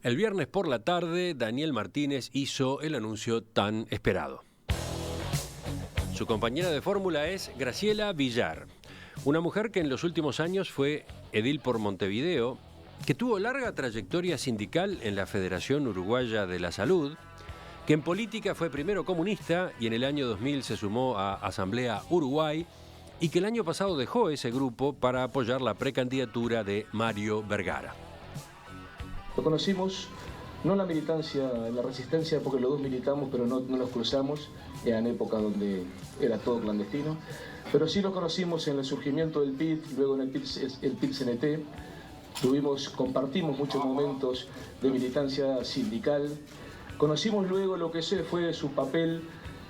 El viernes por la tarde, Daniel Martínez hizo el anuncio tan esperado. Su compañera de fórmula es Graciela Villar, una mujer que en los últimos años fue edil por Montevideo, que tuvo larga trayectoria sindical en la Federación Uruguaya de la Salud, que en política fue primero comunista y en el año 2000 se sumó a Asamblea Uruguay y que el año pasado dejó ese grupo para apoyar la precandidatura de Mario Vergara. Lo conocimos, no en la militancia, en la resistencia, porque los dos militamos, pero no nos cruzamos, en épocas donde era todo clandestino, pero sí lo conocimos en el surgimiento del PIT, luego en el PIT-CNT, compartimos muchos momentos de militancia sindical, conocimos luego lo que fue su papel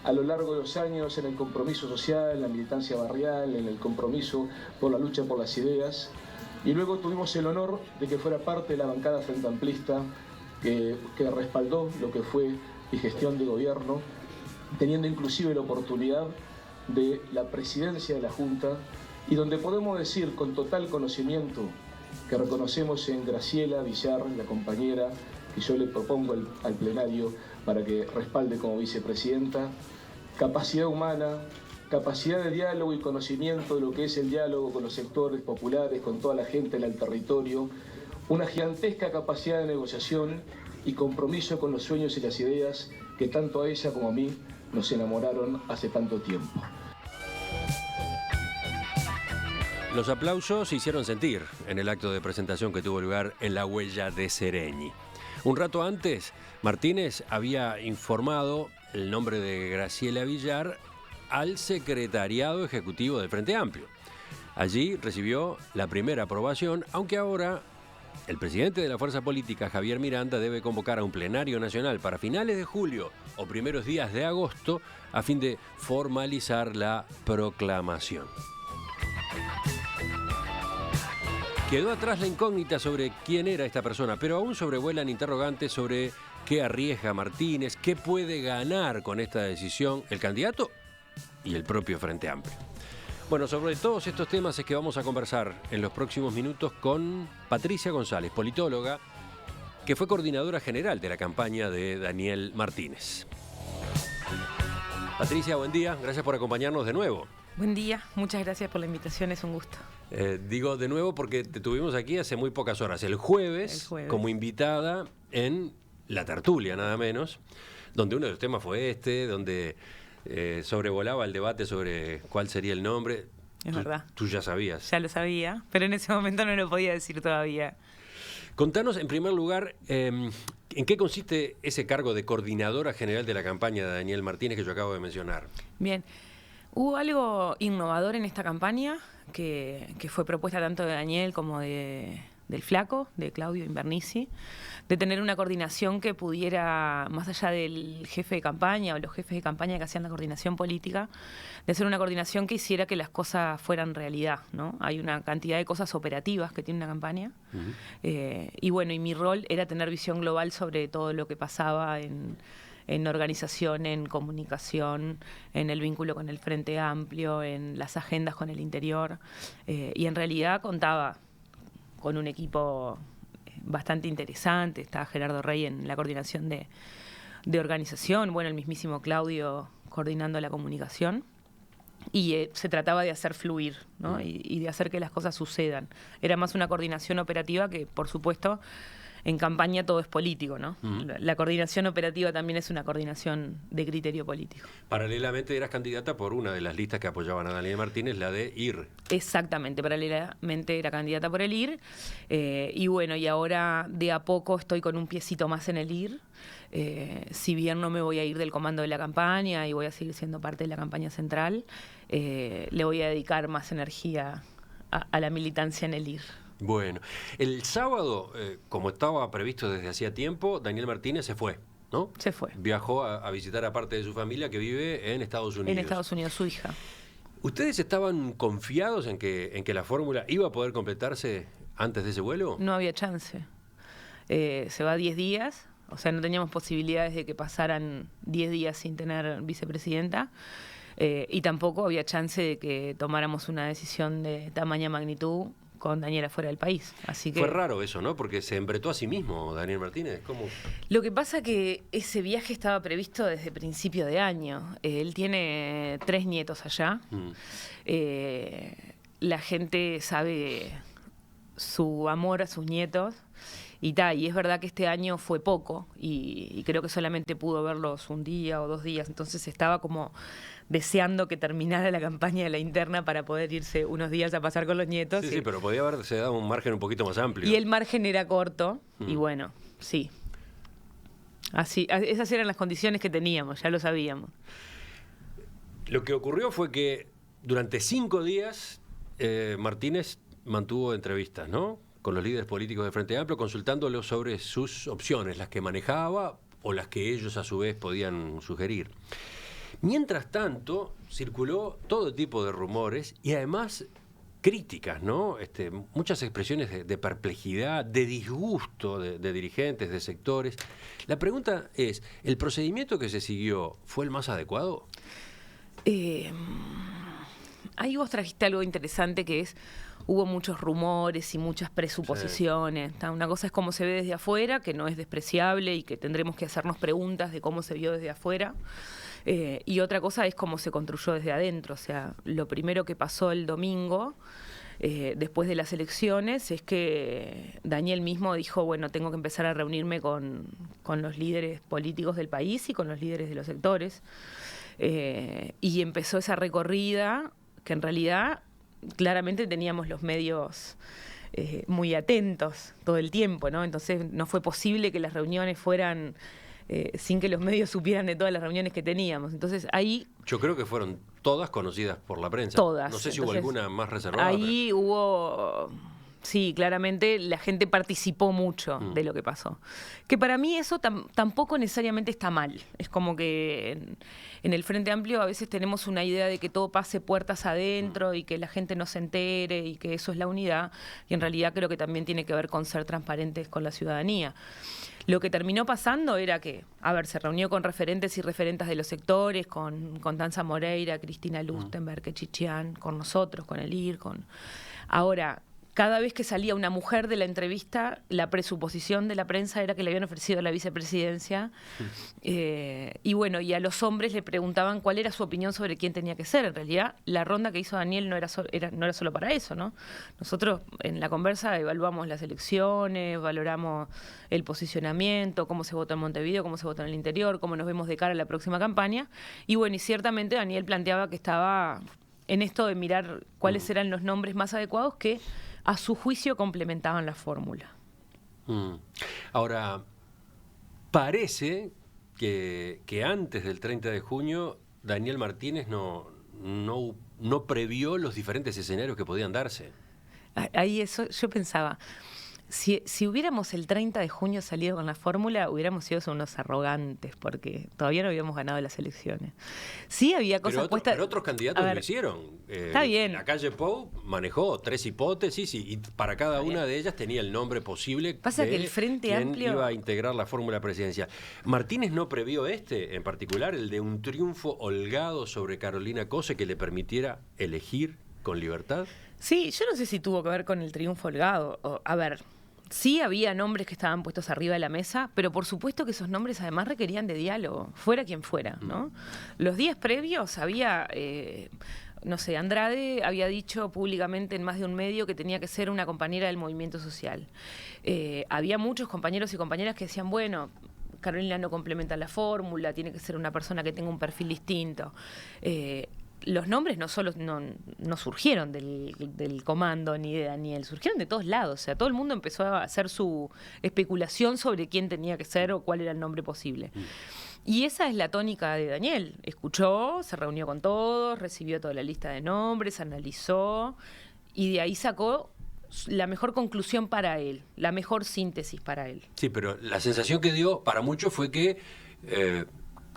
a lo largo de los años en el compromiso social, en la militancia barrial, en el compromiso por la lucha por las ideas. Y luego tuvimos el honor de que fuera parte de la bancada frente amplista que respaldó lo que fue mi gestión de gobierno, teniendo inclusive la oportunidad de la presidencia de la Junta, y donde podemos decir con total conocimiento que reconocemos en Graciela Villar, la compañera que yo le propongo al plenario para que respalde como vicepresidenta, capacidad humana, capacidad de diálogo y conocimiento de lo que es el diálogo con los sectores populares, con toda la gente en el territorio, una gigantesca capacidad de negociación y compromiso con los sueños y las ideas que tanto a ella como a mí nos enamoraron hace tanto tiempo. Los aplausos se hicieron sentir en el acto de presentación que tuvo lugar en la Huella de Sereñi. Un rato antes, Martínez había informado el nombre de Graciela Villar al secretariado ejecutivo del Frente Amplio. Allí recibió la primera aprobación, aunque ahora el presidente de la fuerza política, Javier Miranda, debe convocar a un plenario nacional para finales de julio o primeros días de agosto a fin de formalizar la proclamación. Quedó atrás la incógnita sobre quién era esta persona, pero aún sobrevuelan interrogantes sobre qué arriesga Martínez, qué puede ganar con esta decisión el candidato y el propio Frente Amplio. Bueno, sobre todos estos temas es que vamos a conversar en los próximos minutos con Patricia González, politóloga, que fue coordinadora general de la campaña de Daniel Martínez. Patricia, buen día, gracias por acompañarnos de nuevo. Buen día, muchas gracias por la invitación, es un gusto. Digo de nuevo porque te tuvimos aquí hace muy pocas horas, el jueves. Como invitada en la tertulia, nada menos, donde uno de los temas fue donde sobrevolaba el debate sobre cuál sería el nombre. Es verdad. Tú ya sabías. Ya lo sabía, pero en ese momento no lo podía decir todavía. Contanos, en primer lugar, ¿en qué consiste ese cargo de coordinadora general de la campaña de Daniel Martínez que yo acabo de mencionar? Bien. Hubo algo innovador en esta campaña que fue propuesta tanto de Daniel como del Flaco, de Claudio Invernici, de tener una coordinación que pudiera, más allá del jefe de campaña o los jefes de campaña que hacían la coordinación política, de hacer una coordinación que hiciera que las cosas fueran realidad, ¿no? Hay una cantidad de cosas operativas que tiene una campaña, y bueno, y mi rol era tener visión global sobre todo lo que pasaba en organización, en comunicación, en el vínculo con el Frente Amplio, en las agendas con el interior. Y en realidad contaba con un equipo bastante interesante. Estaba Gerardo Rey en la coordinación de organización, bueno, el mismísimo Claudio coordinando la comunicación. Y se trataba de hacer fluir, ¿no? Y de hacer que las cosas sucedan. Era más una coordinación operativa que, por supuesto, en campaña todo es político, ¿no? La coordinación operativa también es una coordinación de criterio político. Paralelamente eras candidata por una de las listas que apoyaban a Daniel Martínez, la de IR. Exactamente, paralelamente era candidata por el IR. Y bueno, y ahora de a poco estoy con un piecito más en el IR. Si bien no me voy a ir del comando de la campaña y voy a seguir siendo parte de la campaña central, le voy a dedicar más energía a la militancia en el IR. Bueno, el sábado, como estaba previsto desde hacía tiempo, Daniel Martínez se fue, ¿no? Se fue. Viajó a visitar a parte de su familia que vive en Estados Unidos. En Estados Unidos, su hija. ¿Ustedes estaban confiados en que la fórmula iba a poder completarse antes de ese vuelo? No había chance. Se va 10 días, o sea, no teníamos posibilidades de que pasaran 10 días sin tener vicepresidenta. Y tampoco había chance de que tomáramos una decisión de tamaña magnitud con Daniel afuera del país. Así que fue raro eso, ¿no? Porque se embretó a sí mismo Daniel Martínez. ¿Cómo? Lo que pasa que ese viaje estaba previsto desde principio de año. Él tiene 3 nietos allá. La gente sabe su amor a sus nietos. Y es verdad que este año fue poco y creo que solamente pudo verlos un día o 2 días, entonces estaba como deseando que terminara la campaña de la interna para poder irse unos días a pasar con los nietos. Sí, pero podía haberse dado un margen un poquito más amplio. Y el margen era corto y bueno, sí. Así, esas eran las condiciones que teníamos, ya lo sabíamos. Lo que ocurrió fue que durante 5 días Martínez mantuvo entrevistas, ¿no?, con los líderes políticos del Frente Amplio, consultándolos sobre sus opciones, las que manejaba o las que ellos a su vez podían sugerir. Mientras tanto, circuló todo tipo de rumores y además críticas, ¿no? Muchas expresiones de perplejidad, de disgusto de dirigentes, de sectores. La pregunta es, ¿el procedimiento que se siguió fue el más adecuado? Ahí vos trajiste algo interesante que es, hubo muchos rumores y muchas presuposiciones. Sí. Una cosa es cómo se ve desde afuera, que no es despreciable y que tendremos que hacernos preguntas de cómo se vio desde afuera. Y otra cosa es cómo se construyó desde adentro. O sea, lo primero que pasó el domingo, después de las elecciones, es que Daniel mismo dijo, bueno, tengo que empezar a reunirme con los líderes políticos del país y con los líderes de los sectores. Y empezó esa recorrida que en realidad claramente teníamos los medios muy atentos todo el tiempo, ¿no? Entonces no fue posible que las reuniones fueran sin que los medios supieran de todas las reuniones que teníamos. Entonces ahí... Yo creo que fueron todas conocidas por la prensa. Todas. No sé si hubo alguna más reservada. Ahí hubo... Sí, claramente la gente participó mucho de lo que pasó. Que para mí eso tampoco necesariamente está mal. Es como que en el Frente Amplio a veces tenemos una idea de que todo pase puertas adentro y que la gente no se entere y que eso es la unidad. Y en realidad creo que también tiene que ver con ser transparentes con la ciudadanía. Lo que terminó pasando era que, se reunió con referentes y referentas de los sectores, con Tanza Moreira, Cristina Lustenberg, Chichián, con nosotros, con el IR, Ahora, cada vez que salía una mujer de la entrevista, la presuposición de la prensa era que le habían ofrecido la vicepresidencia. Y bueno, y a los hombres le preguntaban cuál era su opinión sobre quién tenía que ser. En realidad, la ronda que hizo Daniel no era solo para eso, ¿no? Nosotros en la conversa evaluamos las elecciones, valoramos el posicionamiento, cómo se vota en Montevideo, cómo se vota en el interior, cómo nos vemos de cara a la próxima campaña. Y bueno, y ciertamente Daniel planteaba que estaba en esto de mirar cuáles eran los nombres más adecuados que a su juicio complementaban la fórmula. Ahora, parece que antes del 30 de junio Daniel Martínez no previó los diferentes escenarios que podían darse. Ahí eso, yo pensaba, si hubiéramos el 30 de junio salido con la fórmula, hubiéramos sido unos arrogantes, porque todavía no habíamos ganado las elecciones. Sí había cosas puestas... Pero otros candidatos lo hicieron. Está bien. La calle Pou manejó 3 hipótesis y para cada una de ellas tenía el nombre posible. Pasa que el Frente Amplio iba a integrar la fórmula presidencial. ¿Martínez no previó en particular, el de un triunfo holgado sobre Carolina Cose que le permitiera elegir con libertad? Sí, yo no sé si tuvo que ver con el triunfo holgado. Sí había nombres que estaban puestos arriba de la mesa, pero por supuesto que esos nombres además requerían de diálogo, fuera quien fuera, ¿no? Los días previos había, Andrade había dicho públicamente en más de un medio que tenía que ser una compañera del movimiento social. Había muchos compañeros y compañeras que decían, bueno, Carolina no complementa la fórmula, tiene que ser una persona que tenga un perfil distinto. Los nombres no surgieron del comando ni de Daniel, surgieron de todos lados. O sea, todo el mundo empezó a hacer su especulación sobre quién tenía que ser o cuál era el nombre posible. Y esa es la tónica de Daniel. Escuchó, se reunió con todos, recibió toda la lista de nombres, analizó y de ahí sacó la mejor conclusión para él, la mejor síntesis para él. Sí, pero la sensación que dio para muchos fue que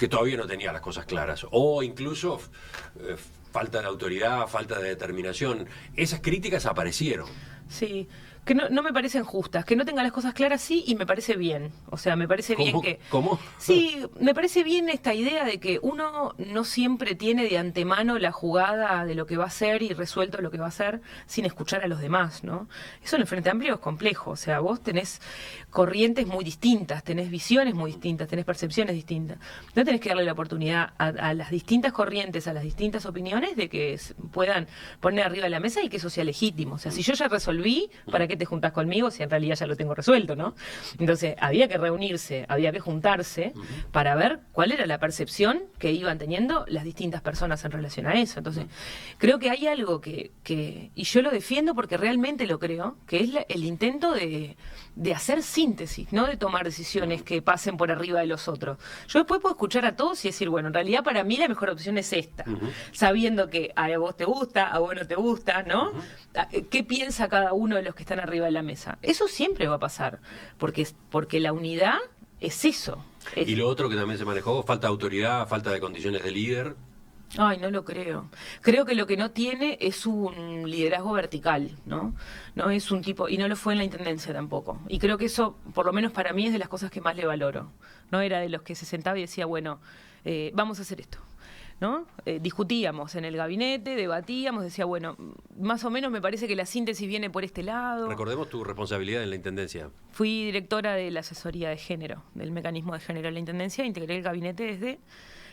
todavía no tenía las cosas claras, o incluso falta de autoridad, falta de determinación. Esas críticas aparecieron. Sí, que no me parecen justas, que no tenga las cosas claras sí, y me parece bien. O sea, me parece bien que... ¿Cómo? Sí, me parece bien esta idea de que uno no siempre tiene de antemano la jugada de lo que va a hacer y resuelto lo que va a hacer sin escuchar a los demás, ¿no? Eso en el Frente Amplio es complejo. O sea, vos tenés corrientes muy distintas, tenés visiones muy distintas, tenés percepciones distintas. No tenés que darle la oportunidad a las distintas corrientes, a las distintas opiniones de que puedan poner arriba de la mesa y que eso sea legítimo. O sea, si yo ya resolví, ¿para qué te juntás conmigo si en realidad ya lo tengo resuelto, ¿no? Entonces, había que reunirse, había que juntarse para ver cuál era la percepción que iban teniendo las distintas personas en relación a eso. Entonces, creo que hay algo que y yo lo defiendo porque realmente lo creo, que es el intento de hacer síntesis, no de tomar decisiones que pasen por arriba de los otros. Yo después puedo escuchar a todos y decir, bueno, en realidad para mí la mejor opción es esta, sabiendo que a vos te gusta, a vos no te gusta, ¿no? ¿Qué piensa cada uno de los que están arriba de la mesa? Eso siempre va a pasar, porque la unidad es eso. Y lo otro que también se manejó, falta de autoridad, falta de condiciones de líder. Ay, no lo creo. Creo que lo que no tiene es un liderazgo vertical, ¿no? No es un tipo, y no lo fue en la intendencia tampoco. Y creo que eso, por lo menos para mí, es de las cosas que más le valoro. No era de los que se sentaba y decía, bueno, vamos a hacer esto, ¿no? Discutíamos en el gabinete, debatíamos, decía, bueno, más o menos me parece que la síntesis viene por este lado. Recordemos tu responsabilidad en la Intendencia. Fui directora de la asesoría de género, del mecanismo de género en la Intendencia, integré el gabinete desde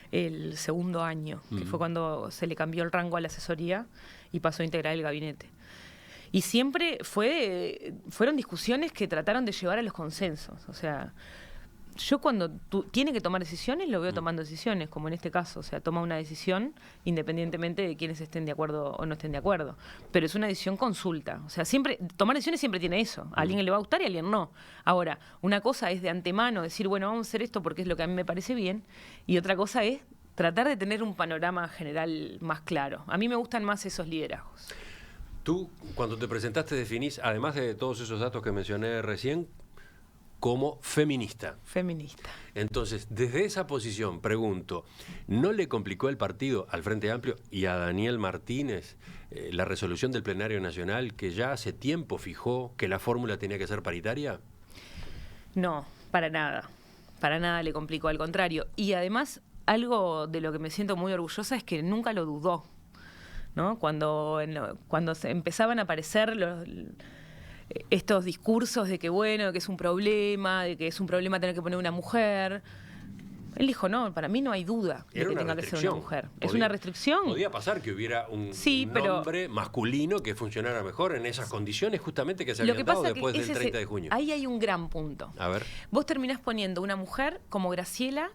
el segundo año, que fue cuando se le cambió el rango a la asesoría y pasó a integrar el gabinete. Y siempre fueron discusiones que trataron de llevar a los consensos. O sea, yo cuando tiene que tomar decisiones, lo veo tomando decisiones, como en este caso. O sea, toma una decisión independientemente de quienes estén de acuerdo o no estén de acuerdo. Pero es una decisión consulta. O sea, tomar decisiones siempre tiene eso. A alguien le va a gustar y a alguien no. Ahora, una cosa es de antemano decir, bueno, vamos a hacer esto porque es lo que a mí me parece bien. Y otra cosa es tratar de tener un panorama general más claro. A mí me gustan más esos liderazgos. Tú, cuando te presentaste, definís, además de todos esos datos que mencioné recién, como feminista. Feminista. Entonces, desde esa posición, pregunto, ¿no le complicó el partido al Frente Amplio y a Daniel Martínez la resolución del Plenario Nacional que ya hace tiempo fijó que la fórmula tenía que ser paritaria? No, para nada. Para nada le complicó, al contrario. Y además, algo de lo que me siento muy orgullosa es que nunca lo dudó, ¿no? Cuando se empezaban a aparecer estos discursos de que bueno, que es un problema, de que es un problema tener que poner una mujer, él dijo, no, para mí no hay duda de que tenga que ser una mujer. Es una restricción. Podía pasar que hubiera un nombre masculino que funcionara mejor en esas condiciones justamente que se habían dado después del 30 de junio. Ahí hay un gran punto. A ver. Vos terminás poniendo una mujer como Graciela,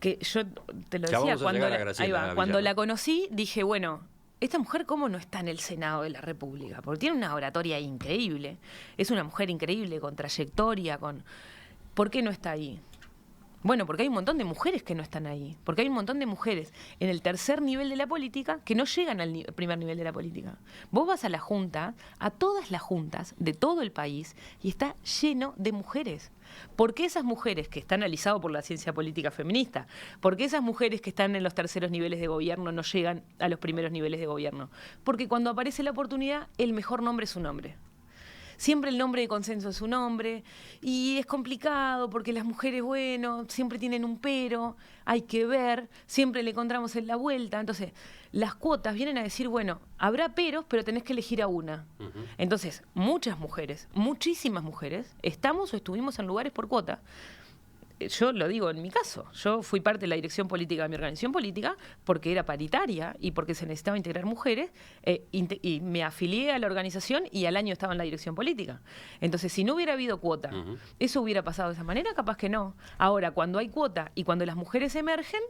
que yo te lo decía, cuando la conocí, dije, bueno, esta mujer cómo no está en el Senado de la República, porque tiene una oratoria increíble, es una mujer increíble, con trayectoria, ¿por qué no está ahí? Bueno, porque hay un montón de mujeres que no están ahí, porque hay un montón de mujeres en el tercer nivel de la política que no llegan al primer nivel de la política. Vos vas a la Junta, a todas las juntas de todo el país, y está lleno de mujeres. ¿Por qué esas mujeres que están analizadas por la ciencia política feminista? ¿Por qué esas mujeres que están en los terceros niveles de gobierno no llegan a los primeros niveles de gobierno? Porque cuando aparece la oportunidad, el mejor nombre es su nombre. Siempre el nombre de consenso es su nombre, y es complicado porque las mujeres, bueno, siempre tienen un pero, hay que ver, siempre le encontramos en la vuelta. Entonces, las cuotas vienen a decir, bueno, habrá peros, pero tenés que elegir a una. Entonces, muchas mujeres, muchísimas mujeres, estamos o estuvimos en lugares por cuota. Yo lo digo en mi caso, yo fui parte de la dirección política de mi organización política porque era paritaria y porque se necesitaba integrar mujeres, y me afilié a la organización y al año estaba en la dirección política. Entonces, si no hubiera habido cuota, ¿eso hubiera pasado de esa manera? Capaz que no. Ahora, cuando hay cuota y cuando las mujeres emergen,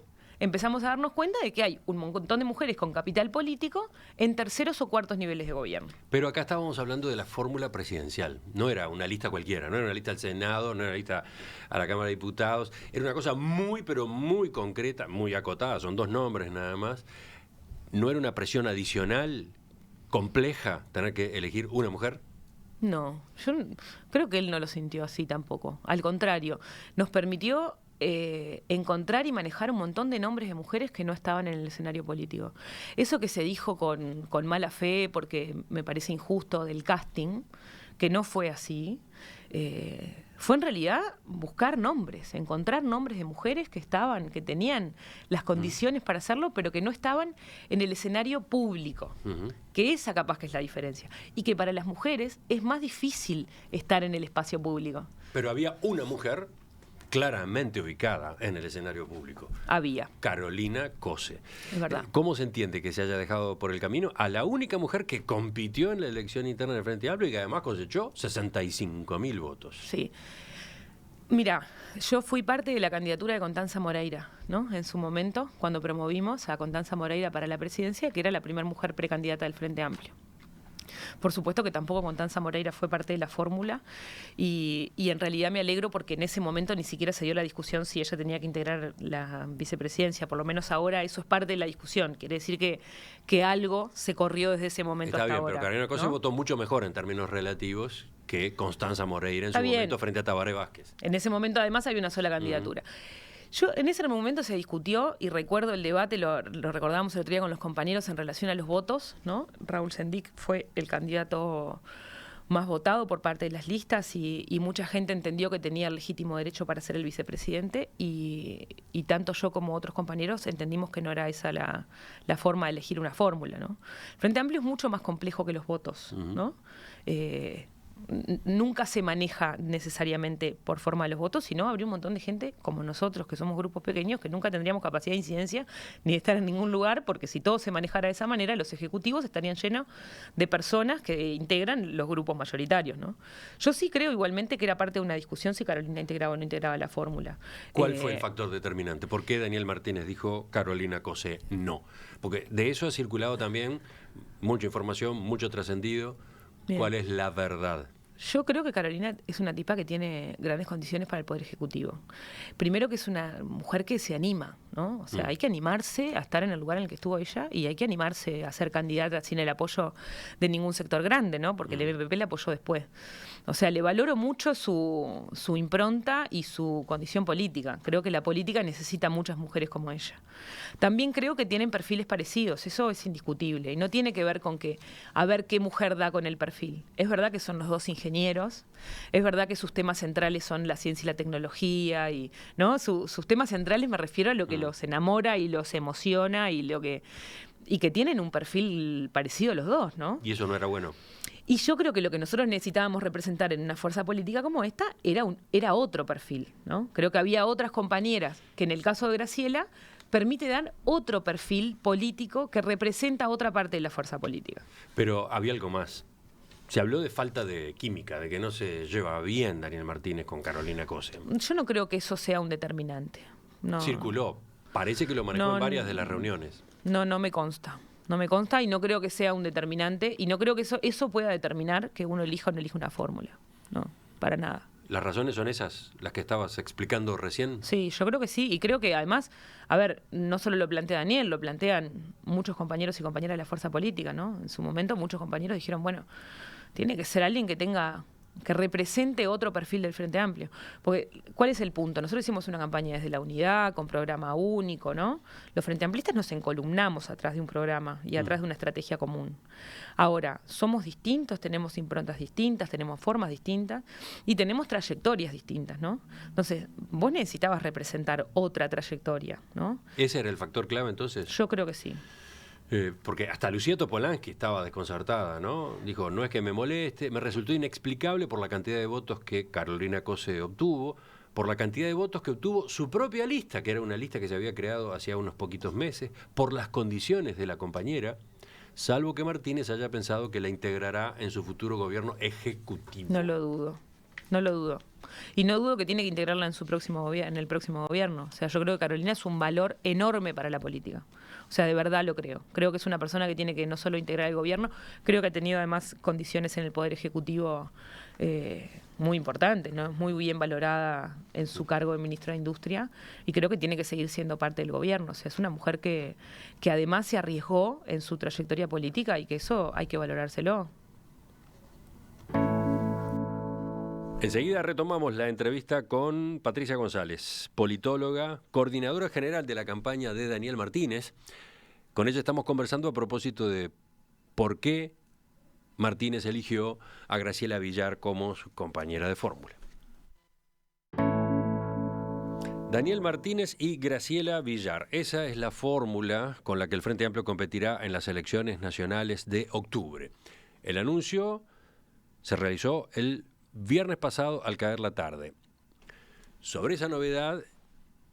empezamos a darnos cuenta de que hay un montón de mujeres con capital político en terceros o cuartos niveles de gobierno. Pero acá estábamos hablando de la fórmula presidencial. No era una lista cualquiera, no era una lista al Senado, no era una lista a la Cámara de Diputados. Era una cosa muy, pero muy concreta, muy acotada, son 2 nombres nada más. ¿No era una presión adicional, compleja, tener que elegir una mujer? No, yo creo que él no lo sintió así tampoco. Al contrario, nos permitió encontrar y manejar un montón de nombres de mujeres que no estaban en el escenario político. Eso que se dijo con mala fe, porque me parece injusto, del casting, que no fue así, fue en realidad buscar nombres, encontrar nombres de mujeres que tenían las condiciones para hacerlo, pero que no estaban en el escenario público, que esa capaz que es la diferencia. Y que para las mujeres es más difícil estar en el espacio público. Pero había una mujer claramente ubicada en el escenario público. Había. Carolina Cose. Es verdad. ¿Cómo se entiende que se haya dejado por el camino a la única mujer que compitió en la elección interna del Frente Amplio y que además cosechó 65.000 votos? Sí. Mira, yo fui parte de la candidatura de Constanza Moreira, ¿no? En su momento, cuando promovimos a Constanza Moreira para la presidencia, que era la primera mujer precandidata del Frente Amplio. Por supuesto que tampoco Constanza Moreira fue parte de la fórmula y en realidad me alegro porque en ese momento ni siquiera se dio la discusión si ella tenía que integrar la vicepresidencia, por lo menos ahora eso es parte de la discusión, quiere decir que algo se corrió desde ese momento hasta ahora. Está bien, pero Carolina Cose, ¿no?, votó mucho mejor en términos relativos que Constanza Moreira en su momento frente a Tabaré Vázquez. En ese momento además había una sola candidatura. Yo en ese momento se discutió y recuerdo el debate, lo recordábamos el otro día con los compañeros en relación a los votos, ¿no? Raúl Sendic fue el candidato más votado por parte de las listas y mucha gente entendió que tenía el legítimo derecho para ser el vicepresidente y tanto yo como otros compañeros entendimos que no era esa la forma de elegir una fórmula, ¿no? Frente Amplio es mucho más complejo que los votos, ¿no? Nunca se maneja necesariamente por forma de los votos, sino habría un montón de gente como nosotros, que somos grupos pequeños, que nunca tendríamos capacidad de incidencia ni de estar en ningún lugar, porque si todo se manejara de esa manera, los ejecutivos estarían llenos de personas que integran los grupos mayoritarios, ¿no? Yo sí creo igualmente que era parte de una discusión si Carolina integraba o no integraba la fórmula. ¿Cuál fue el factor determinante? ¿Por qué Daniel Martínez dijo Carolina Cose no? Porque de eso ha circulado también mucha información, mucho trascendido. Bien. ¿Cuál es la verdad? Yo creo que Carolina es una tipa que tiene grandes condiciones para el Poder Ejecutivo. Primero que es una mujer que se anima, ¿no? O sea, hay que animarse a estar en el lugar en el que estuvo ella y hay que animarse a ser candidata sin el apoyo de ningún sector grande, ¿no? Porque el EPP la apoyó después. O sea, le valoro mucho su impronta y su condición política. Creo que la política necesita muchas mujeres como ella. También creo que tienen perfiles parecidos, eso es indiscutible. Y no tiene que ver con que a ver qué mujer da con el perfil. Es verdad que son los dos ingenieros, es verdad que sus temas centrales son la ciencia y la tecnología, y ¿no? Sus temas centrales me refiero a lo que los enamora y los emociona y que tienen un perfil parecido los dos, ¿no? Y eso no era bueno. Y yo creo que lo que nosotros necesitábamos representar en una fuerza política como esta era otro perfil, ¿no? Creo que había otras compañeras que en el caso de Graciela permite dar otro perfil político que representa otra parte de la fuerza política. Pero había algo más. Se habló de falta de química, de que no se lleva bien Daniel Martínez con Carolina Cose. Yo no creo que eso sea un determinante. No. Circuló. Parece que lo manejó en varias de las reuniones. No me consta. No me consta y no creo que sea un determinante y no creo que eso pueda determinar que uno elija o no elija una fórmula. No, para nada. ¿Las razones son esas, las que estabas explicando recién? Sí, yo creo que sí. Y creo que además, a ver, no solo lo plantea Daniel, lo plantean muchos compañeros y compañeras de la fuerza política, ¿no? En su momento muchos compañeros dijeron, bueno, tiene que ser alguien que represente otro perfil del Frente Amplio. Porque, ¿cuál es el punto? Nosotros hicimos una campaña desde la unidad, con programa único, ¿no? Los Frente Amplistas nos encolumnamos atrás de un programa y atrás de una estrategia común. Ahora, somos distintos, tenemos improntas distintas, tenemos formas distintas y tenemos trayectorias distintas, ¿no? Entonces, vos necesitabas representar otra trayectoria, ¿no? ¿Ese era el factor clave entonces? Yo creo que sí. Porque hasta Lucía Topolansky estaba desconcertada, ¿no? Dijo, no es que me moleste, me resultó inexplicable por la cantidad de votos que Carolina Cose obtuvo, por la cantidad de votos que obtuvo su propia lista, que era una lista que se había creado hacía unos poquitos meses, por las condiciones de la compañera, salvo que Martínez haya pensado que la integrará en su futuro gobierno ejecutivo. No lo dudo, no lo dudo. Y no dudo que tiene que integrarla en el próximo gobierno. O sea, yo creo que Carolina es un valor enorme para la política. O sea, de verdad lo creo. Creo que es una persona que tiene que no solo integrar el gobierno, creo que ha tenido además condiciones en el Poder Ejecutivo muy importantes, ¿no? Es muy bien valorada en su cargo de ministra de Industria y creo que tiene que seguir siendo parte del gobierno. O sea, es una mujer que además se arriesgó en su trayectoria política y que eso hay que valorárselo. Enseguida retomamos la entrevista con Patricia González, politóloga, coordinadora general de la campaña de Daniel Martínez. Con ella estamos conversando a propósito de por qué Martínez eligió a Graciela Villar como su compañera de fórmula. Daniel Martínez y Graciela Villar. Esa es la fórmula con la que el Frente Amplio competirá en las elecciones nacionales de octubre. El anuncio se realizó el viernes pasado al caer la tarde. Sobre esa novedad,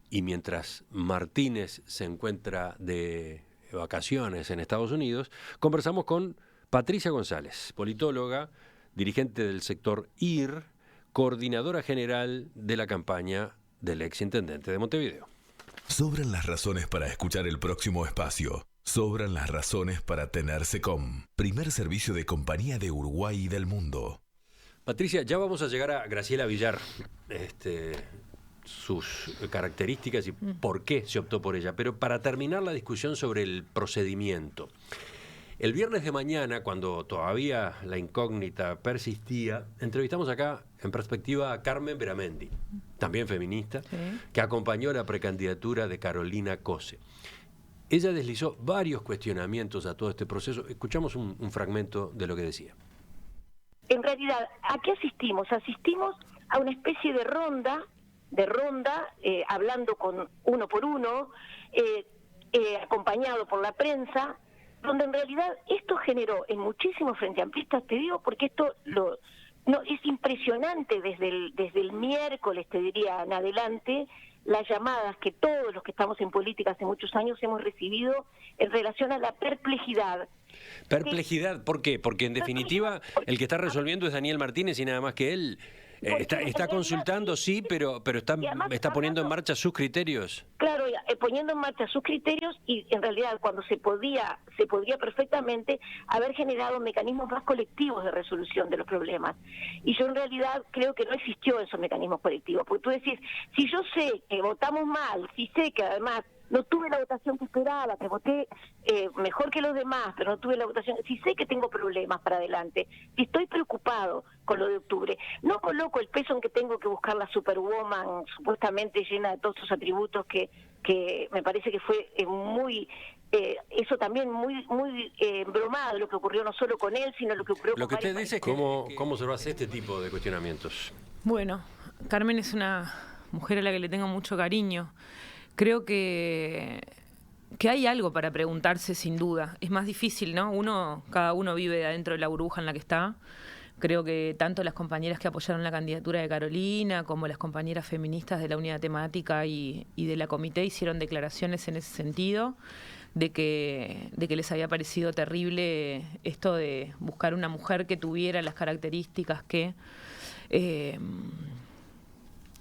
y mientras Martínez se encuentra de vacaciones en Estados Unidos, conversamos con Patricia González, politóloga, dirigente del sector IR, coordinadora general de la campaña del exintendente de Montevideo. Sobran las razones para escuchar el próximo espacio. Sobran las razones para tener SECOM, primer servicio de compañía de Uruguay y del mundo. Patricia, ya vamos a llegar a Graciela Villar, sus características y por qué se optó por ella. Pero para terminar la discusión sobre el procedimiento, el viernes de mañana, cuando todavía la incógnita persistía, entrevistamos acá en Perspectiva a Carmen Beramendi, también feminista, sí, que acompañó la precandidatura de Carolina Cose. Ella deslizó varios cuestionamientos a todo este proceso. Escuchamos un fragmento de lo que decía. En realidad, ¿a qué asistimos? Asistimos a una especie de ronda, hablando con uno por uno, acompañado por la prensa, donde en realidad esto generó en muchísimos frente amplistas, te digo, porque esto es impresionante desde el miércoles, te diría, en adelante, las llamadas que todos los que estamos en política hace muchos años hemos recibido en relación a la perplejidad. ¿Perplejidad? ¿Por qué? Porque en definitiva el que está resolviendo es Daniel Martínez y nada más que él. Está consultando, sí, pero está poniendo en marcha sus criterios. Claro, poniendo en marcha sus criterios y en realidad cuando se podría perfectamente haber generado mecanismos más colectivos de resolución de los problemas. Y yo en realidad creo que no existió esos mecanismos colectivos, porque tú decís, si yo sé que votamos mal, si sé que además no tuve la votación que esperaba, que voté mejor que los demás, pero no tuve la votación, si sé que tengo problemas para adelante, si estoy preocupado con lo de octubre, no coloco el peso en que tengo que buscar la superwoman supuestamente llena de todos sus atributos que me parece que fue eso también muy embromado lo que ocurrió no solo con él, sino lo que ocurrió lo con que usted dice es cómo se va a hacer este tipo de cuestionamientos. Bueno, Carmen es una mujer a la que le tengo mucho cariño. Creo que hay algo para preguntarse, sin duda. Es más difícil, ¿no? Cada uno vive adentro de la burbuja en la que está. Creo que tanto las compañeras que apoyaron la candidatura de Carolina como las compañeras feministas de la unidad temática y de la comité hicieron declaraciones en ese sentido, de que les había parecido terrible esto de buscar una mujer que tuviera las características que...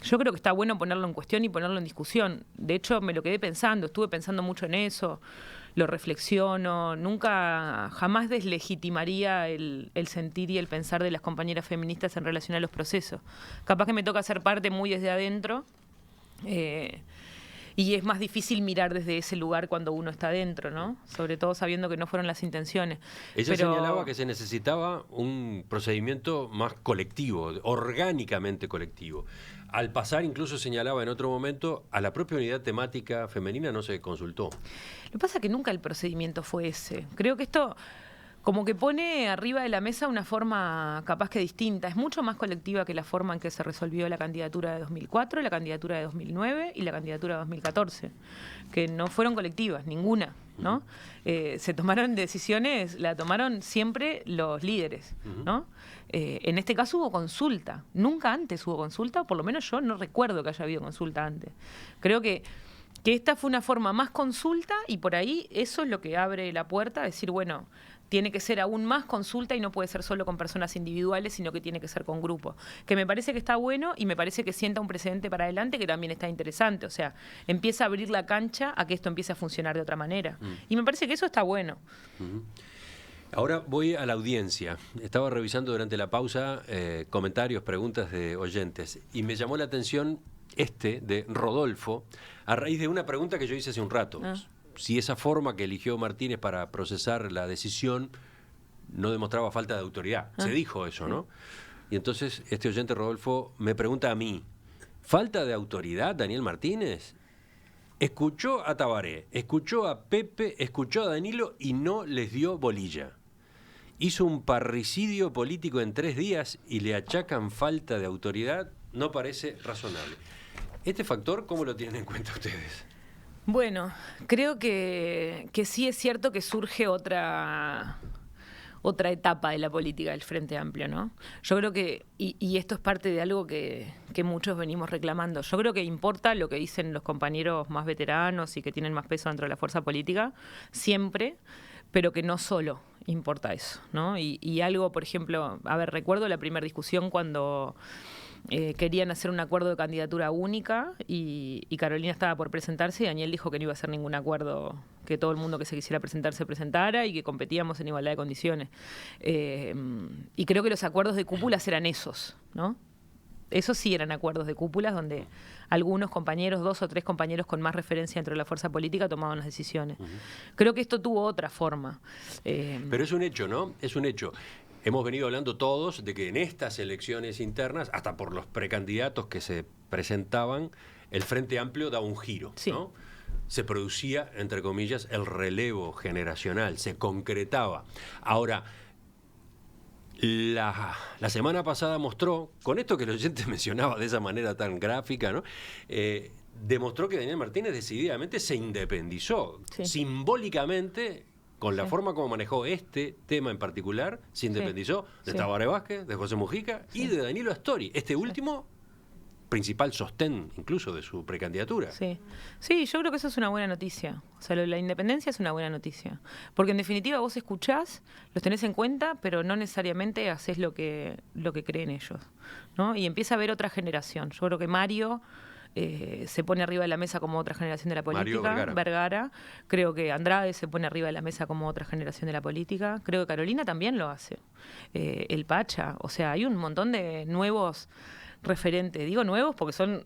Yo creo que está bueno ponerlo en cuestión y ponerlo en discusión. De hecho, me lo quedé pensando, estuve pensando mucho en eso, lo reflexiono, jamás deslegitimaría el sentir y el pensar de las compañeras feministas en relación a los procesos. Capaz que me toca ser parte muy desde adentro, y es más difícil mirar desde ese lugar cuando uno está adentro, ¿no? Sobre todo sabiendo que no fueron las intenciones. Ella señalaba que se necesitaba un procedimiento más colectivo, orgánicamente colectivo. Al pasar, incluso señalaba en otro momento, a la propia unidad temática femenina no se consultó. Lo que pasa es que nunca el procedimiento fue ese. Creo que esto como que pone arriba de la mesa una forma capaz que distinta. Es mucho más colectiva que la forma en que se resolvió la candidatura de 2004, la candidatura de 2009 y la candidatura de 2014, que no fueron colectivas, ninguna, ¿no? Se tomaron decisiones, la tomaron siempre los líderes, ¿no? En este caso hubo consulta. Nunca antes hubo consulta, o por lo menos yo no recuerdo que haya habido consulta antes. Creo que esta fue una forma más consulta y por ahí eso es lo que abre la puerta a decir, bueno, tiene que ser aún más consulta y no puede ser solo con personas individuales, sino que tiene que ser con grupos. Que me parece que está bueno y me parece que sienta un precedente para adelante que también está interesante. O sea, empieza a abrir la cancha a que esto empiece a funcionar de otra manera. Y me parece que eso está bueno. Ahora voy a la audiencia. Estaba revisando durante la pausa comentarios, preguntas de oyentes y me llamó la atención de Rodolfo a raíz de una pregunta que yo hice hace un rato. Si esa forma que eligió Martínez para procesar la decisión no demostraba falta de autoridad. Se dijo eso, ¿no? Y entonces este oyente, Rodolfo, me pregunta a mí, ¿falta de autoridad Daniel Martínez? Escuchó a Tabaré, escuchó a Pepe, escuchó a Danilo y no les dio bolilla. Hizo un parricidio político en 3 días y le achacan falta de autoridad. No parece razonable. ¿Este factor cómo lo tienen en cuenta ustedes? Bueno, creo que sí es cierto que surge otra etapa de la política del Frente Amplio, ¿no? Yo creo que, y esto es parte de algo que muchos venimos reclamando, yo creo que importa lo que dicen los compañeros más veteranos y que tienen más peso dentro de la fuerza política, siempre, pero que no solo importa eso, ¿no? Y algo, por ejemplo, recuerdo la primera discusión cuando querían hacer un acuerdo de candidatura única y Carolina estaba por presentarse y Daniel dijo que no iba a hacer ningún acuerdo, que todo el mundo que se quisiera presentar se presentara y que competíamos en igualdad de condiciones. Y creo que los acuerdos de cúpulas eran esos, ¿no? Esos sí eran acuerdos de cúpulas donde algunos compañeros, 2 o 3 compañeros con más referencia dentro de la fuerza política tomaban las decisiones. Creo que esto tuvo otra forma. Pero es un hecho, ¿no? Es un hecho. Hemos venido hablando todos de que en estas elecciones internas, hasta por los precandidatos que se presentaban, el Frente Amplio daba un giro, sí, ¿no? Se producía, entre comillas, el relevo generacional, se concretaba. Ahora, la semana pasada mostró, con esto que el oyente mencionaba de esa manera tan gráfica, ¿no? Demostró que Daniel Martínez decididamente se independizó, sí, simbólicamente. Con la forma como manejó este tema en particular, se independizó de Tabaré Vázquez, de José Mujica y de Danilo Astori. Este último, principal sostén incluso de su precandidatura. Sí, yo creo que eso es una buena noticia. O sea, la independencia es una buena noticia. Porque en definitiva vos escuchás, los tenés en cuenta, pero no necesariamente haces lo que creen ellos, ¿no? Y empieza a haber otra generación. Yo creo que Mario se pone arriba de la mesa como otra generación de la política. Vergara. Creo que Andrade se pone arriba de la mesa como otra generación de la política. Creo que Carolina también lo hace. El Pacha. O sea, hay un montón de nuevos referentes. Digo nuevos porque son...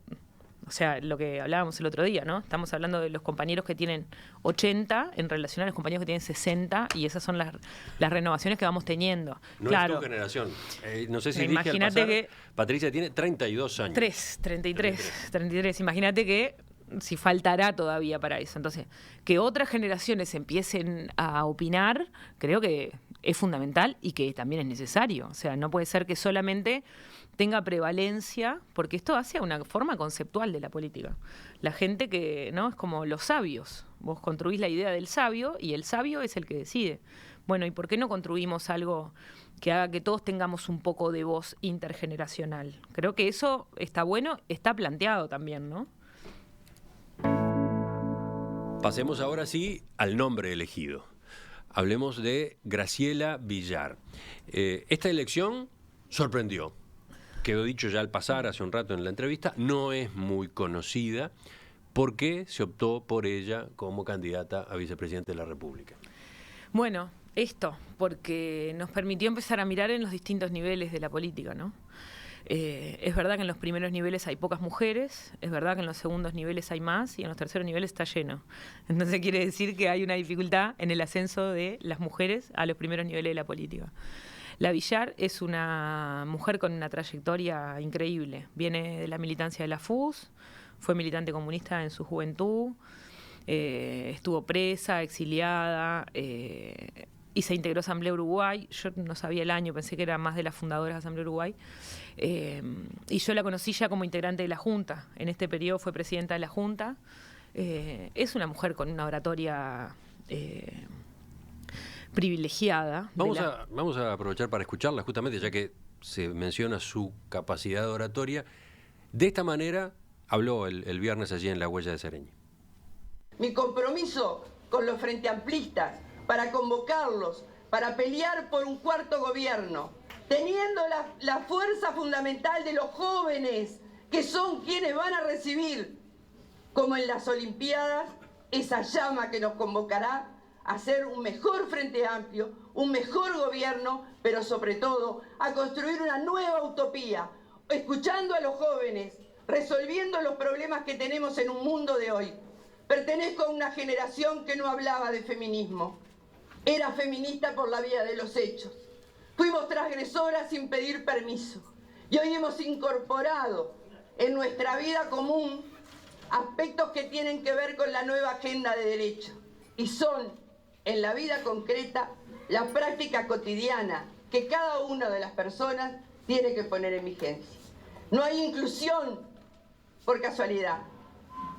O sea, lo que hablábamos el otro día, ¿no? Estamos hablando de los compañeros que tienen 80 en relación a los compañeros que tienen 60 y esas son las renovaciones que vamos teniendo. No claro, es tu generación. No sé si dije al pasar, que Patricia tiene 32 años. 33. Imagínate que si faltará todavía para eso. Entonces, que otras generaciones empiecen a opinar, creo que es fundamental y que también es necesario. O sea, no puede ser que solamente tenga prevalencia, porque esto hace una forma conceptual de la política. La gente que, ¿no? Es como los sabios. Vos construís la idea del sabio y el sabio es el que decide. Bueno, ¿y por qué no construimos algo que haga que todos tengamos un poco de voz intergeneracional? Creo que eso está bueno, está planteado también, ¿no? Pasemos ahora sí al nombre elegido. Hablemos de Graciela Villar. Esta elección sorprendió. Quedó dicho ya al pasar hace un rato en la entrevista, no es muy conocida. ¿Por qué se optó por ella como candidata a vicepresidente de la República? Bueno, porque nos permitió empezar a mirar en los distintos niveles de la política, ¿no? Es verdad que en los primeros niveles hay pocas mujeres, es verdad que en los segundos niveles hay más y en los terceros niveles está lleno. Entonces quiere decir que hay una dificultad en el ascenso de las mujeres a los primeros niveles de la política. La Villar es una mujer con una trayectoria increíble. Viene de la militancia de la FUS, fue militante comunista en su juventud, estuvo presa, exiliada, y se integró a Asamblea Uruguay. Yo no sabía el año, pensé que era más de las fundadoras de Asamblea Uruguay. Y yo la conocí ya como integrante de la Junta. En este periodo fue presidenta de la Junta. Es una mujer con una oratoria privilegiada. Vamos a aprovechar para escucharla, justamente ya que se menciona su capacidad de oratoria. De esta manera habló el viernes allí en la Huella de Sereñi. Mi compromiso con los frenteamplistas para convocarlos, para pelear por un cuarto gobierno, teniendo la fuerza fundamental de los jóvenes, que son quienes van a recibir, como en las Olimpiadas, esa llama que nos convocará a hacer un mejor Frente Amplio, un mejor gobierno, pero sobre todo a construir una nueva utopía, escuchando a los jóvenes, resolviendo los problemas que tenemos en un mundo de hoy. Pertenezco a una generación que no hablaba de feminismo. Era feminista por la vía de los hechos. Fuimos transgresoras sin pedir permiso. Y hoy hemos incorporado en nuestra vida común aspectos que tienen que ver con la nueva agenda de derecho. Y son, en la vida concreta, la práctica cotidiana que cada una de las personas tiene que poner en vigencia. No hay inclusión por casualidad.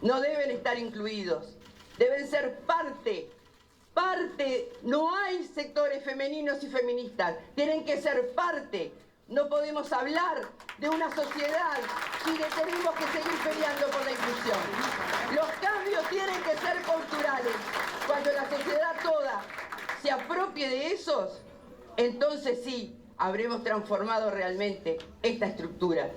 No deben estar incluidos. Deben ser parte. No hay sectores femeninos y feministas. Tienen que ser parte. No podemos hablar de una sociedad si tenemos que seguir peleando por la inclusión. Los cambios tienen que ser culturales. Cuando la sociedad toda se apropie de esos, entonces sí, habremos transformado realmente esta estructura.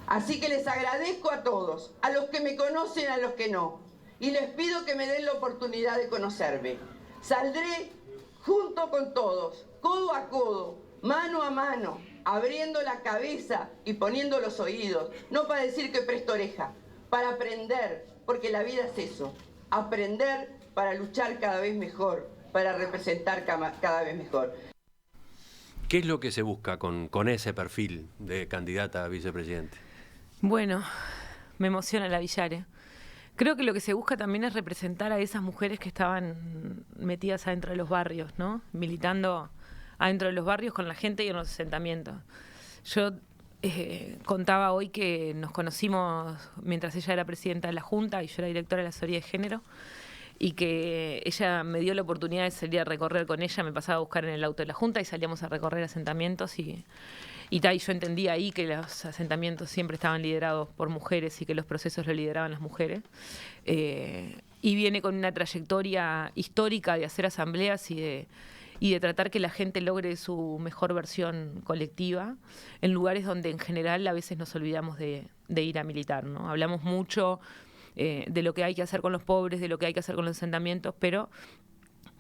Así que les agradezco a todos, a los que me conocen, a los que no, y les pido que me den la oportunidad de conocerme. Saldré junto con todos, codo a codo, mano a mano, abriendo la cabeza y poniendo los oídos, no para decir que presto oreja, para aprender, porque la vida es eso, aprender para luchar cada vez mejor, para representar cada vez mejor. ¿Qué es lo que se busca con ese perfil de candidata a vicepresidente? Bueno, me emociona la Villare. Creo que lo que se busca también es representar a esas mujeres que estaban metidas adentro de los barrios, ¿no? Militando adentro de los barrios con la gente y en los asentamientos. Yo contaba hoy que nos conocimos mientras ella era presidenta de la Junta y yo era directora de la asesoría de género, y que ella me dio la oportunidad de salir a recorrer con ella, me pasaba a buscar en el auto de la Junta y salíamos a recorrer asentamientos y yo entendía ahí que los asentamientos siempre estaban liderados por mujeres y que los procesos lo lideraban las mujeres. Y viene con una trayectoria histórica de hacer asambleas y de tratar que la gente logre su mejor versión colectiva en lugares donde en general a veces nos olvidamos de ir a militar, ¿no? Hablamos mucho de lo que hay que hacer con los pobres, de lo que hay que hacer con los asentamientos, pero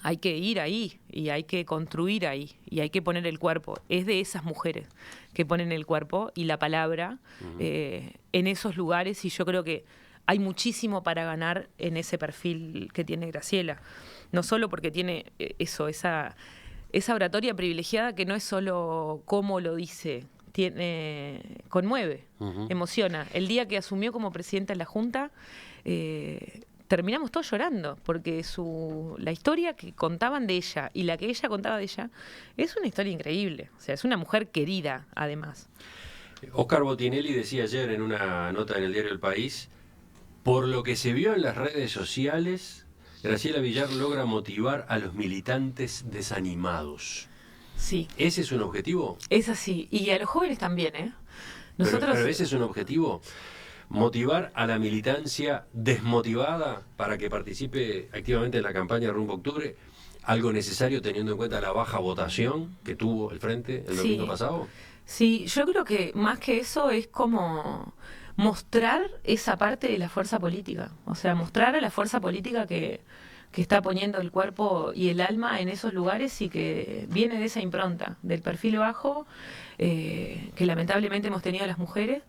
hay que ir ahí y hay que construir ahí y hay que poner el cuerpo. Es de esas mujeres que ponen el cuerpo y la palabra en esos lugares, y yo creo que hay muchísimo para ganar en ese perfil que tiene Graciela. No solo porque tiene esa oratoria privilegiada que no es solo cómo lo dice, conmueve, emociona. El día que asumió como presidenta de la Junta, terminamos todos llorando, porque la historia que contaban de ella y la que ella contaba de ella es una historia increíble. O sea, es una mujer querida, además. Oscar Botinelli decía ayer en una nota en el diario El País, por lo que se vio en las redes sociales, Graciela Villar logra motivar a los militantes desanimados. Sí. ¿Ese es un objetivo? Es así. Y a los jóvenes también, ¿eh? Nosotros... Pero ese es un objetivo. Motivar a la militancia desmotivada para que participe activamente en la campaña rumbo a octubre, algo necesario teniendo en cuenta la baja votación que tuvo el Frente el domingo pasado. Sí, yo creo que más que eso es como mostrar esa parte de la fuerza política, o sea, mostrar a la fuerza política que está poniendo el cuerpo y el alma en esos lugares y que viene de esa impronta, del perfil bajo que lamentablemente hemos tenido las mujeres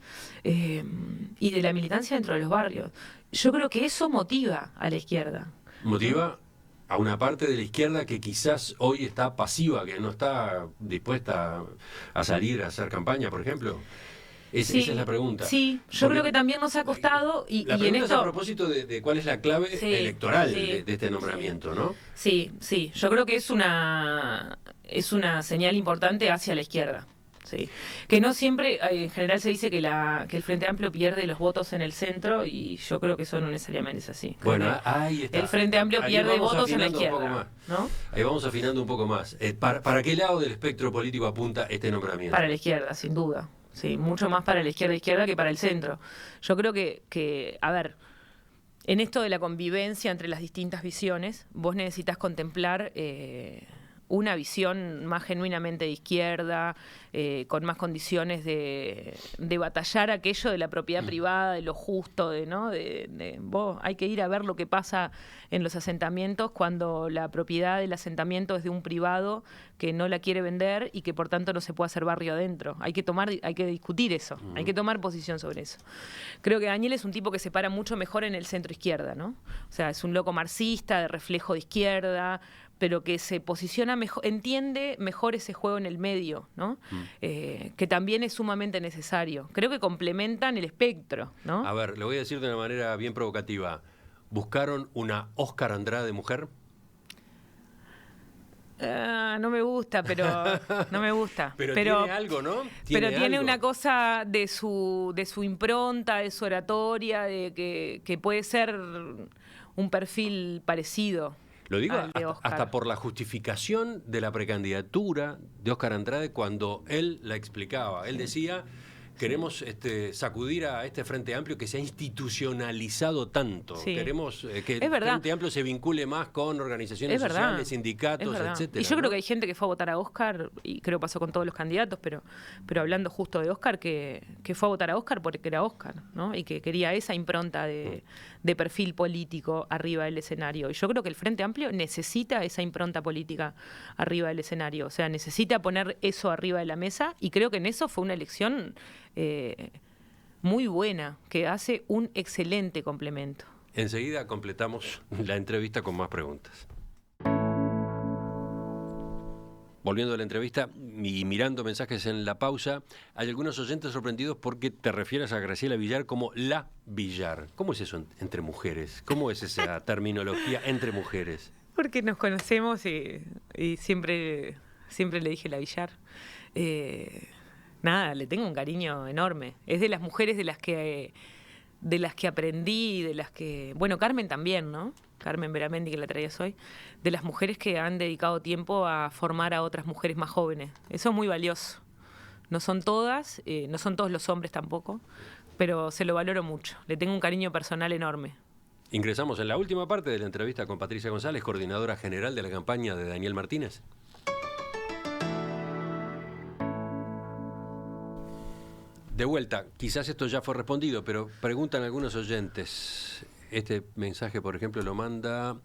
y de la militancia dentro de los barrios. Yo creo que eso motiva a la izquierda. Motiva a una parte de la izquierda que quizás hoy está pasiva, que no está dispuesta a salir a hacer campaña, por ejemplo. Esa es la pregunta. Sí, yo creo que también nos ha costado. La pregunta en esto... es a propósito de cuál es la clave electoral de este nombramiento, ¿no? Sí. Yo creo que es una señal importante hacia la izquierda. Sí. Que no siempre, en general se dice que el Frente Amplio pierde los votos en el centro, y yo creo que eso no necesariamente es así. Bueno, ahí está. El Frente Amplio pierde votos en la izquierda, ¿no? Ahí vamos afinando un poco más. ¿Para qué lado del espectro político apunta este nombramiento? Para la izquierda, sin duda. Sí, mucho más para la izquierda que para el centro. Yo creo que, a ver, en esto de la convivencia entre las distintas visiones, vos necesitas contemplar una visión más genuinamente de izquierda, con más condiciones de batallar aquello de la propiedad privada, de lo justo, vos hay que ir a ver lo que pasa en los asentamientos cuando la propiedad del asentamiento es de un privado que no la quiere vender y que por tanto no se puede hacer barrio adentro. Hay que discutir eso, hay que tomar posición sobre eso. Creo que Daniel es un tipo que se para mucho mejor en el centro izquierda, ¿no? O sea, es un loco marxista, de reflejo de izquierda, pero que se posiciona mejor, entiende mejor ese juego en el medio, ¿no? Que también es sumamente necesario. Creo que complementan el espectro, ¿no? A ver, le voy a decir de una manera bien provocativa. ¿Buscaron una Óscar Andrade mujer? No me gusta, pero no me gusta. pero tiene algo, ¿no? Pero tiene algo. una cosa de su impronta, de su oratoria, de que puede ser un perfil parecido. Lo digo al de Óscar. hasta por la justificación de la precandidatura de Óscar Andrade cuando él la explicaba. Él decía, queremos sacudir a este Frente Amplio que se ha institucionalizado tanto. Sí. Queremos que el verdad. Frente Amplio se vincule más con organizaciones sociales, sindicatos, etcétera. Y yo creo que hay gente que fue a votar a Óscar, y creo que pasó con todos los candidatos, pero hablando justo de Óscar, que fue a votar a Óscar porque era Óscar, ¿no? Y que quería esa impronta de perfil político arriba del escenario. Y yo creo que el Frente Amplio necesita esa impronta política arriba del escenario. O sea, necesita poner eso arriba de la mesa, y creo que en eso fue una elección muy buena, que hace un excelente complemento. Enseguida completamos la entrevista con más preguntas. Volviendo a la entrevista y mirando mensajes en la pausa, hay algunos oyentes sorprendidos porque te refieres a Graciela Villar como la Villar. ¿Cómo es eso entre mujeres? ¿Cómo es esa terminología entre mujeres? Porque nos conocemos y siempre le dije la Villar. Nada, le tengo un cariño enorme. Es de las mujeres de las que aprendí, de las que... Bueno, Carmen también, ¿no? Carmen Veramendi, que la traías hoy. De las mujeres que han dedicado tiempo a formar a otras mujeres más jóvenes. Eso es muy valioso. No son todas, no son todos los hombres tampoco, pero se lo valoro mucho. Le tengo un cariño personal enorme. Ingresamos en la última parte de la entrevista con Patricia González, coordinadora general de la campaña de Daniel Martínez. De vuelta, quizás esto ya fue respondido, pero preguntan algunos oyentes. Este mensaje, por ejemplo, lo manda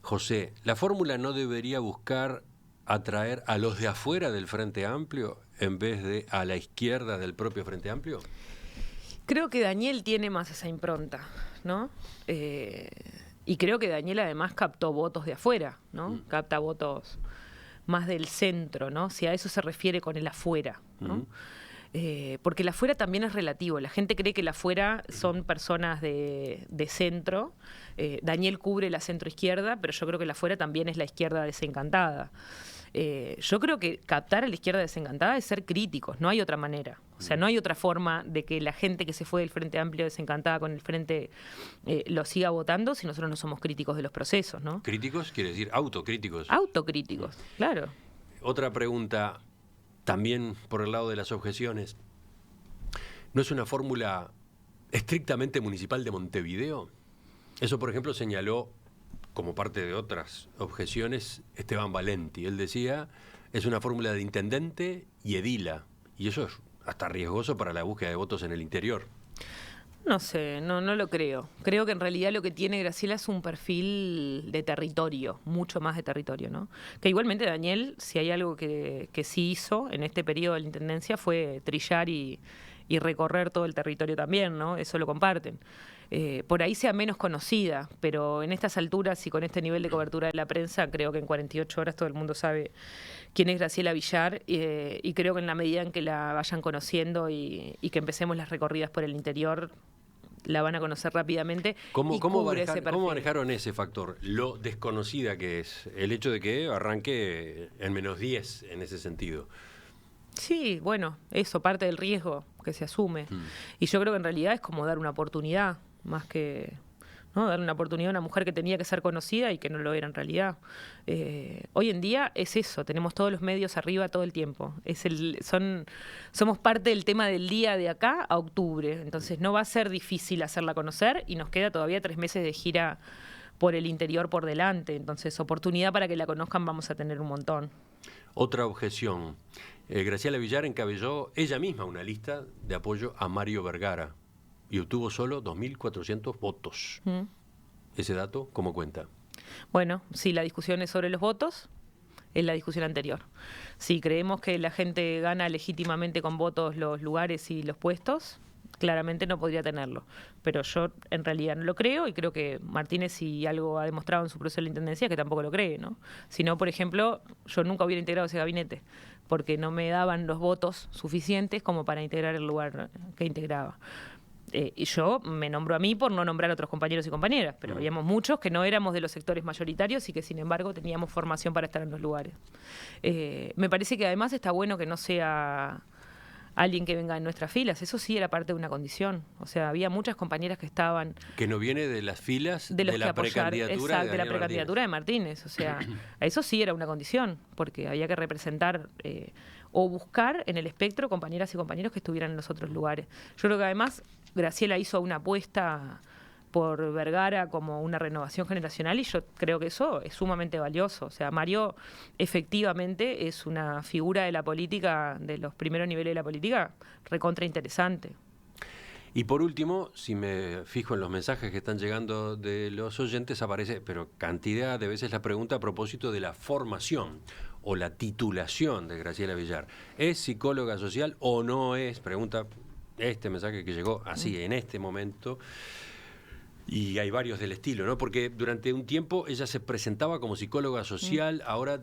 José. ¿La fórmula no debería buscar atraer a los de afuera del Frente Amplio en vez de a la izquierda del propio Frente Amplio? Creo que Daniel tiene más esa impronta, ¿no? Y creo que Daniel además captó votos de afuera, ¿no? Capta votos más del centro, ¿no? Si a eso se refiere con el afuera, ¿no? Porque el afuera también es relativo. La gente cree que el afuera son personas de centro. Daniel cubre la centroizquierda, pero yo creo que el afuera también es la izquierda desencantada. Yo creo que captar a la izquierda desencantada es ser críticos, no hay otra manera. O sea, no hay otra forma de que la gente que se fue del Frente Amplio desencantada con el Frente lo siga votando si nosotros no somos críticos de los procesos, ¿no? ¿Críticos? Quiere decir autocríticos. Autocríticos, claro. Otra pregunta, también por el lado de las objeciones. ¿No es una fórmula estrictamente municipal de Montevideo? Eso, por ejemplo, señaló, como parte de otras objeciones, Esteban Valenti. Él decía, es una fórmula de intendente y edila. Y eso es hasta riesgoso para la búsqueda de votos en el interior. No sé, no lo creo. Creo que en realidad lo que tiene Graciela es un perfil de territorio, mucho más de territorio, ¿no? Que igualmente Daniel, si hay algo que sí hizo en este periodo de la intendencia, fue trillar y recorrer todo el territorio también, ¿no? Eso lo comparten. Por ahí sea menos conocida, pero en estas alturas y con este nivel de cobertura de la prensa, creo que en 48 horas todo el mundo sabe quién es Graciela Villar, y creo que en la medida en que la vayan conociendo y que empecemos las recorridas por el interior, la van a conocer rápidamente. ¿Cómo manejaron ese factor? Lo desconocida que es, el hecho de que arranque en -10 en ese sentido. Sí, bueno, eso, parte del riesgo que se asume. Y yo creo que en realidad es como dar una oportunidad, más que... ¿no? Dar una oportunidad a una mujer que tenía que ser conocida y que no lo era en realidad. Hoy en día es eso, tenemos todos los medios arriba todo el tiempo. Somos parte del tema del día de acá a octubre, entonces no va a ser difícil hacerla conocer y nos queda todavía 3 meses de gira por el interior por delante, entonces oportunidad para que la conozcan vamos a tener un montón. Otra objeción. Graciela Villar encabezó ella misma una lista de apoyo a Mario Vergara y obtuvo solo 2.400 votos. ¿Ese dato cómo cuenta? Bueno, si la discusión es sobre los votos, es la discusión anterior. Si creemos que la gente gana legítimamente con votos los lugares y los puestos, claramente no podría tenerlo. Pero yo en realidad no lo creo, y creo que Martínez, si algo ha demostrado en su proceso de la intendencia, que tampoco lo cree, ¿no? Si no, por ejemplo, yo nunca hubiera integrado ese gabinete, porque no me daban los votos suficientes como para integrar el lugar que integraba. Y yo me nombro a mí por no nombrar a otros compañeros y compañeras, pero habíamos muchos que no éramos de los sectores mayoritarios y que sin embargo teníamos formación para estar en los lugares. Me parece que además está bueno que no sea alguien que venga en nuestras filas, eso sí era parte de una condición. O sea, había muchas compañeras que estaban... Que no viene de las filas de la precandidatura exacto, de la precandidatura de Martínez. O sea, eso sí era una condición, porque había que representar o buscar en el espectro compañeras y compañeros que estuvieran en los otros lugares. Yo creo que además Graciela hizo una apuesta por Vergara como una renovación generacional, y yo creo que eso es sumamente valioso. O sea, Mario efectivamente es una figura de la política, de los primeros niveles de la política, recontra interesante. Y por último, si me fijo en los mensajes que están llegando de los oyentes, aparece, pero cantidad de veces, la pregunta a propósito de la formación o la titulación de Graciela Villar. ¿Es psicóloga social o no es? Pregunta este mensaje que llegó así, en este momento. Y hay varios del estilo, ¿no? Porque durante un tiempo ella se presentaba como psicóloga social, ahora,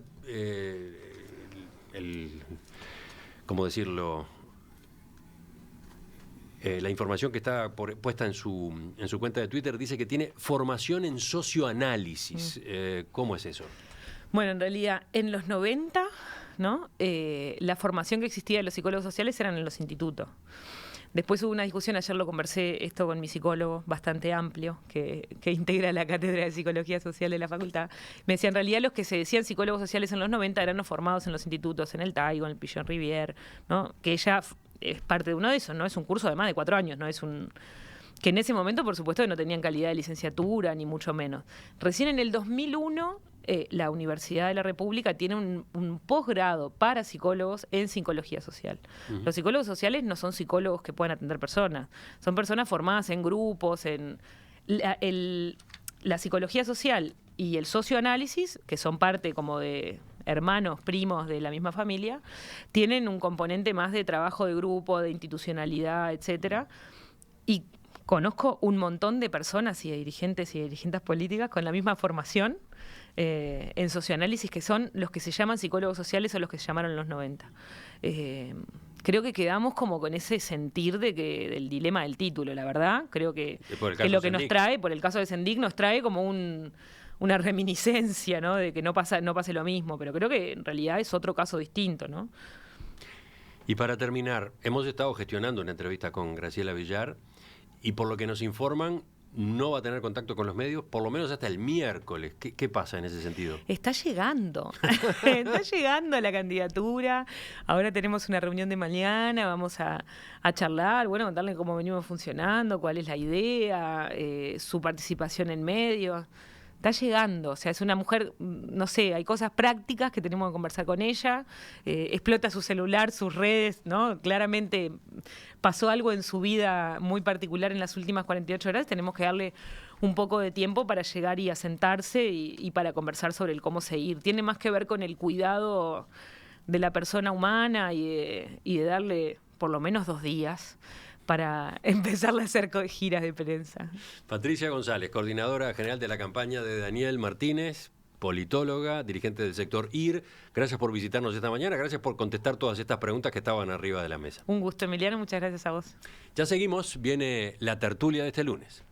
¿cómo decirlo? La información que está puesta en su cuenta de Twitter dice que tiene formación en socioanálisis. ¿Cómo es eso? Bueno, en realidad, en los 90, ¿no? La formación que existía de los psicólogos sociales eran en los institutos. Después hubo una discusión, ayer lo conversé esto con mi psicólogo, bastante amplio, que integra la cátedra de Psicología Social de la facultad. Me decía, en realidad los que se decían psicólogos sociales en los 90 eran los formados en los institutos, en el Taigo, en el Pigeon Rivière, ¿no? Que ella es parte de uno de esos, ¿no? Es un curso de más de 4 años, ¿no? Es un... que en ese momento, por supuesto, no tenían calidad de licenciatura, ni mucho menos. Recién en el 2001... la Universidad de la República tiene un posgrado para psicólogos en psicología social. Los psicólogos sociales no son psicólogos que puedan atender personas, son personas formadas en grupos, en la psicología social y el socioanálisis, que son parte como de hermanos, primos de la misma familia, tienen un componente más de trabajo de grupo, de institucionalidad, etcétera. Y conozco un montón de personas y de dirigentes políticas con la misma formación en socioanálisis, que son los que se llaman psicólogos sociales o los que se llamaron en los 90. Creo que quedamos como con ese sentir del dilema del título, la verdad. Creo que lo que nos trae, por el caso de Sendik, nos trae como una reminiscencia, ¿no? De que no pase lo mismo, pero creo que en realidad es otro caso distinto, ¿no? Y para terminar, hemos estado gestionando una entrevista con Graciela Villar y por lo que nos informan, no va a tener contacto con los medios, por lo menos hasta el miércoles. ¿Qué pasa en ese sentido? Está llegando, está llegando la candidatura. Ahora tenemos una reunión de mañana, vamos a charlar, bueno, contarle cómo venimos funcionando, cuál es la idea, su participación en medios. Está llegando, o sea, es una mujer, no sé, hay cosas prácticas que tenemos que conversar con ella, explota su celular, sus redes, ¿no? Claramente pasó algo en su vida muy particular en las últimas 48 horas, tenemos que darle un poco de tiempo para llegar y asentarse y para conversar sobre el cómo seguir. Tiene más que ver con el cuidado de la persona humana y de darle por lo menos 2 días para empezar a hacer giras de prensa. Patricia González, coordinadora general de la campaña de Daniel Martínez, politóloga, dirigente del sector IR. Gracias por visitarnos esta mañana, gracias por contestar todas estas preguntas que estaban arriba de la mesa. Un gusto, Emiliano, muchas gracias a vos. Ya seguimos, viene la tertulia de este lunes.